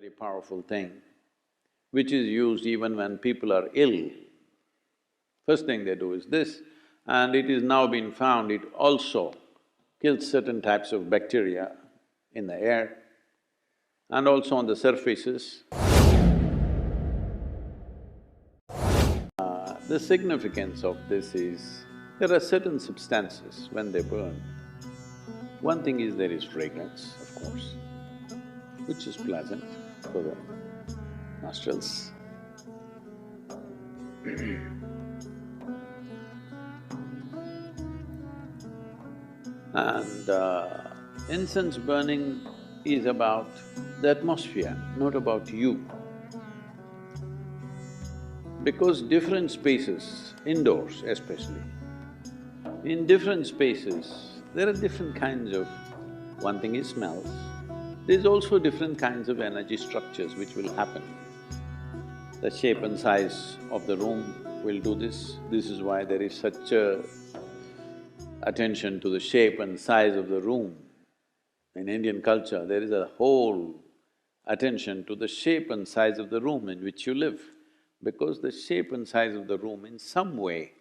very powerful thing, which is used even when people are ill. First thing they do is this, and it is now been found it also kills certain types of bacteria in the air and also on the surfaces. The significance of this is, there are certain substances when they burn. One thing is there is fragrance, of course, which is pleasant for the nostrils. And incense burning is about the atmosphere, not about you. Because different spaces, indoors especially, in different spaces, there are different kinds of… one thing is smells, there's also different kinds of energy structures which will happen. The shape and size of the room will do this. This is why there is such a attention to the shape and size of the room. In Indian culture, there is a whole attention to the shape and size of the room in which you live, because the shape and size of the room in some way,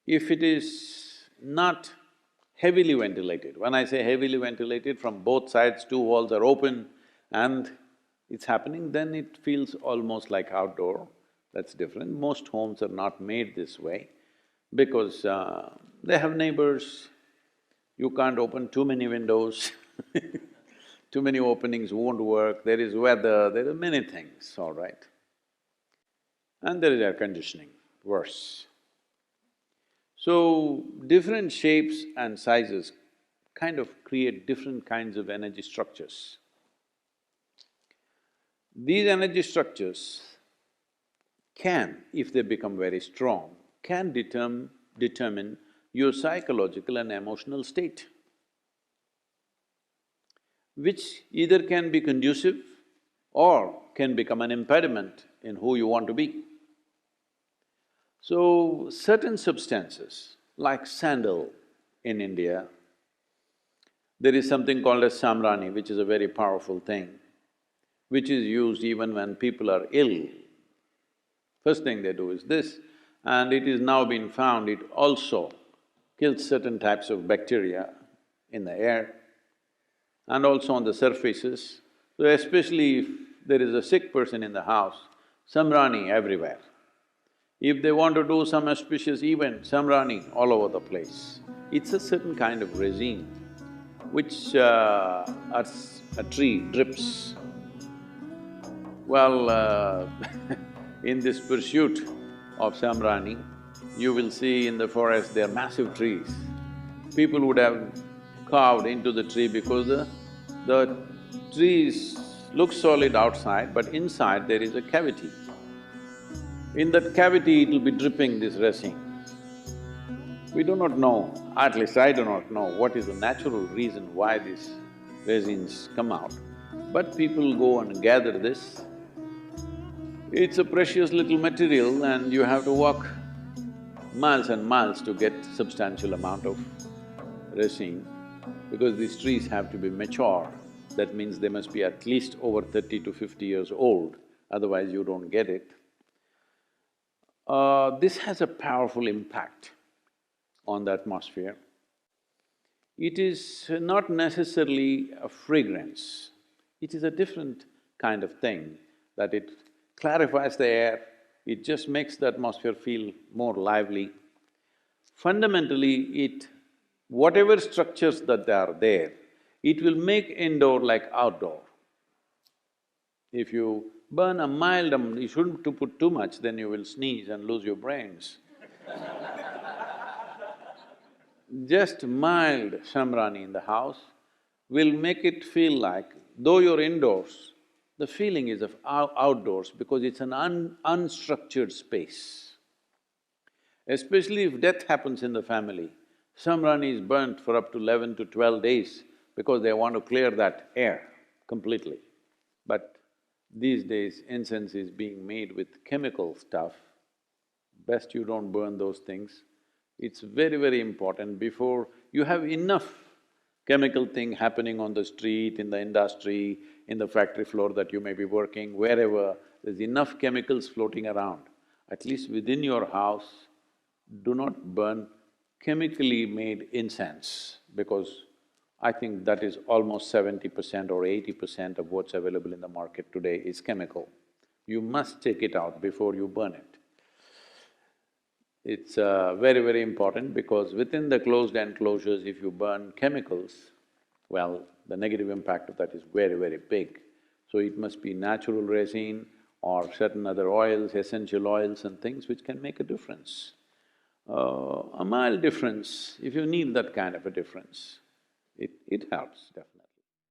if it is not heavily ventilated, when I say heavily ventilated, from both sides two walls are open and it's happening, then it feels almost like outdoor. That's different. Most homes are not made this way because they have neighbors, you can't open too many windows too many openings won't work, there is weather, there are many things, all right. And there is air conditioning, worse. So, different shapes and sizes kind of create different kinds of energy structures. These energy structures can, if they become very strong, can determine your psychological and emotional state, which either can be conducive or can become an impediment in who you want to be. So, certain substances, like sandal in India, there is something called as samrani, which is a very powerful thing, which is used even when people are ill. First thing they do is this, and it is now been found it also kills certain types of bacteria in the air and also on the surfaces. So especially if there is a sick person in the house, samrani everywhere. If they want to do some auspicious event, samrani all over the place. It's a certain kind of resin which as a tree drips. Well, in this pursuit of samrani, you will see in the forest there are massive trees. People would have carved into the tree because the trees look solid outside, but inside there is a cavity. In that cavity, it will be dripping this resin. We do not know, at least I do not know, what is the natural reason why these resins come out, but people go and gather this. It's a precious little material and you have to walk miles and miles to get substantial amount of resin, because these trees have to be mature. That means they must be at least over 30 to 50 years old, otherwise you don't get it. This has a powerful impact on the atmosphere. It is not necessarily a fragrance, it is a different kind of thing, that it clarifies the air, it just makes the atmosphere feel more lively. Fundamentally, whatever structures that are there, it will make indoor like outdoor. If you burn a mild, you shouldn't to put too much, then you will sneeze and lose your brains. Just mild samrani in the house will make it feel like, though you're indoors, the feeling is of outdoors because it's an unstructured space. Especially if death happens in the family, samrani is burnt for up to 11 to 12 days because they want to clear that air completely. But these days, incense is being made with chemical stuff. Best you don't burn those things. It's very, very important before you have enough chemical thing happening on the street, in the industry, in the factory floor that you may be working, wherever there's enough chemicals floating around, at least within your house, do not burn chemically made incense, because I think that is almost 70% or 80% of what's available in the market today is chemical. You must take it out before you burn it. It's very, very important because within the closed enclosures, if you burn chemicals, well, the negative impact of that is very, very big. So it must be natural resin or certain other oils, essential oils and things which can make a difference. A mild difference, if you need that kind of a difference, it helps definitely.